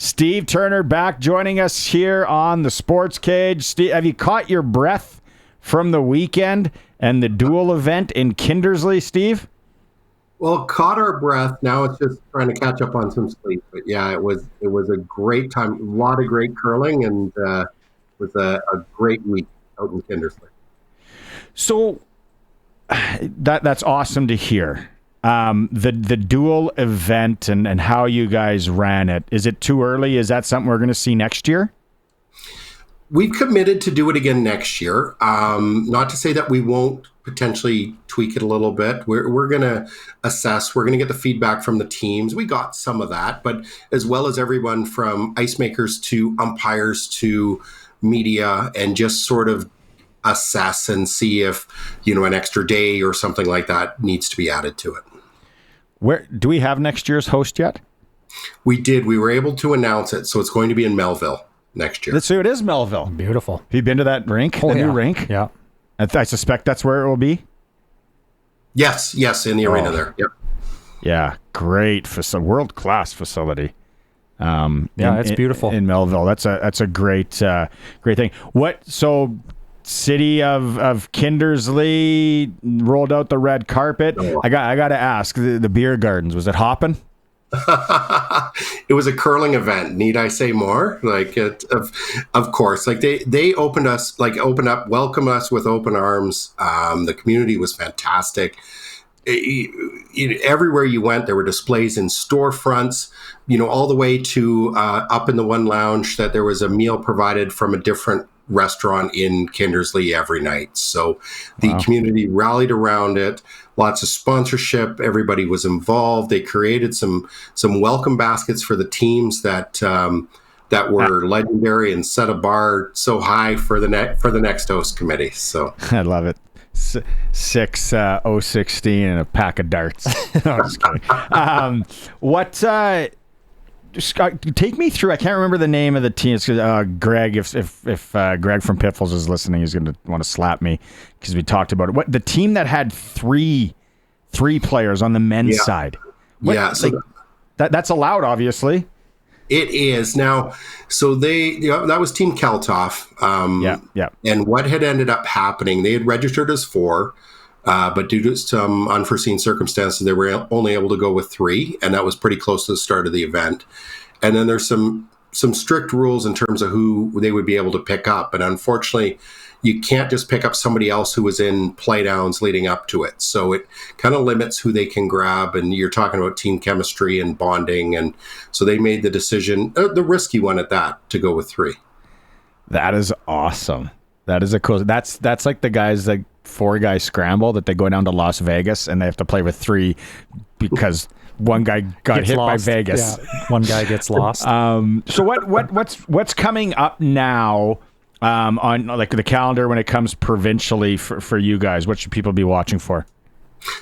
Steve Turner back joining us here on the Sports Cage. Steve, have you caught your breath from the weekend and the dual event in Kindersley, Steve? Well, caught our breath. Now it's just trying to catch up on some sleep. But yeah, it was a great time. A lot of great curling, and it was a great week out in Kindersley. So that's awesome to hear. The dual event and how you guys ran it. Is it too early? Is that something we're going to see next year? We've committed to do it again next year. Not to say that we won't potentially tweak it a little bit. We're going to assess. We're going to get the feedback from the teams. We got some of that, but as well as everyone from ice makers to umpires to media, and just sort of assess and see if, an extra day or something like that needs to be added to it. Where do we have next year's host yet? We did. We were able to announce it, so it's going to be in Melville next year. So it is Melville. Beautiful. Have you been to that rink? Oh, new rink? Yeah. I suspect that's where it will be. Yes, in the arena there. Yep. Yeah, great world-class facility. It's beautiful in Melville. That's a great thing. City of Kindersley rolled out the red carpet. Oh. I got to ask, the beer gardens, was it hopping? It was a curling event. Need I say more? Of course. They welcomed us with open arms. The community was fantastic. Everywhere you went, there were displays in storefronts, all the way to up in the one lounge that there was a meal provided from a different restaurant in Kindersley every night. So the community rallied around it. Lots of sponsorship. Everybody was involved. They created some welcome baskets for the teams that were legendary, and set a bar so high for the next host committee. So I love it. 6-0-16 and a pack of darts. No, I'm just kidding. Take me through. I can't remember the name of the team. It's Greg. If Greg from Piffles is listening, he's going to want to slap me because we talked about it. What the team that had three players on the men's side? That's allowed, obviously. It is now. So that was Team Keltoff. And what had ended up happening? They had registered as 4. But due to some unforeseen circumstances, they were only able to go with 3, and that was pretty close to the start of the event. And then there's some strict rules in terms of who they would be able to pick up. And unfortunately, you can't just pick up somebody else who was in playdowns leading up to it. So it kind of limits who they can grab, and you're talking about team chemistry and bonding. And so they made the decision, the risky one at that, to go with 3. That is awesome. That is a cool. That's like the guys that 4-guy scramble that they go down to Las Vegas and they have to play with 3 because one guy got hit by Vegas. Yeah, one guy gets lost. So what's coming up now on the calendar when it comes provincially for you guys? What should people be watching for?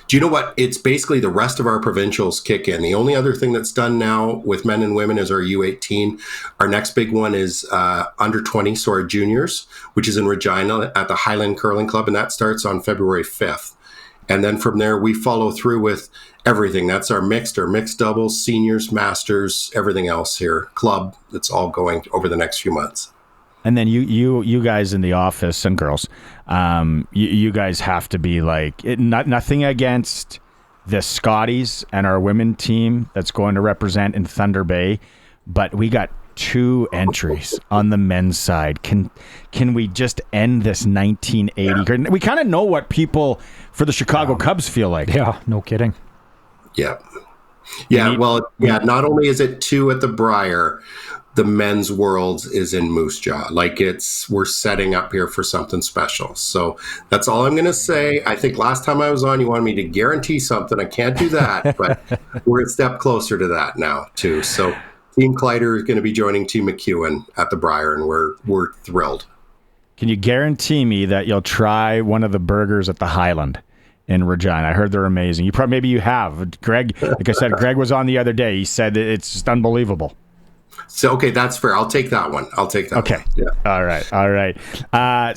Do you know what? It's basically the rest of our provincials kick in. The only other thing that's done now with men and women is our U18. Our next big one is under 20, so our juniors, which is in Regina at the Highland Curling Club, and that starts on February 5th. And then from there, we follow through with everything. That's our mixed doubles, seniors, masters, everything else here. Club, that's all going over the next few months. And then you guys in the office, and girls, you guys have to be nothing against the Scotties and our women team that's going to represent in Thunder Bay, but we got 2 entries on the men's side. Can we just end this 1980? Yeah. We kind of know what people for the Chicago Cubs feel like. Yeah, no kidding. Yeah. Not only is it 2 at the Briar, the men's world is in Moose Jaw. We're setting up here for something special. So that's all I'm going to say. I think last time I was on, you wanted me to guarantee something. I can't do that, but we're a step closer to that now too. So Team Kleider is going to be joining Team McEwen at the Briar, and we're thrilled. Can you guarantee me that you'll try one of the burgers at the Highland in Regina? I heard they're amazing. Maybe you have. Greg, like I said, Greg was on the other day. He said it's just unbelievable. So, okay, that's fair. I'll take that one. Okay. Yeah. All right.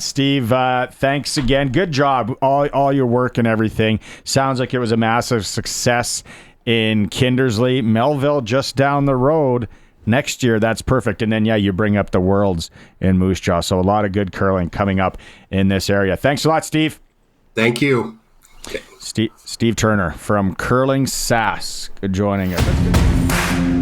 Steve, thanks again. Good job. All your work and everything. Sounds like it was a massive success in Kindersley. Melville just down the road next year, that's perfect. And then, you bring up the Worlds in Moose Jaw. So a lot of good curling coming up in this area. Thanks a lot, Steve. Thank you. Steve Turner from CurlSask joining us.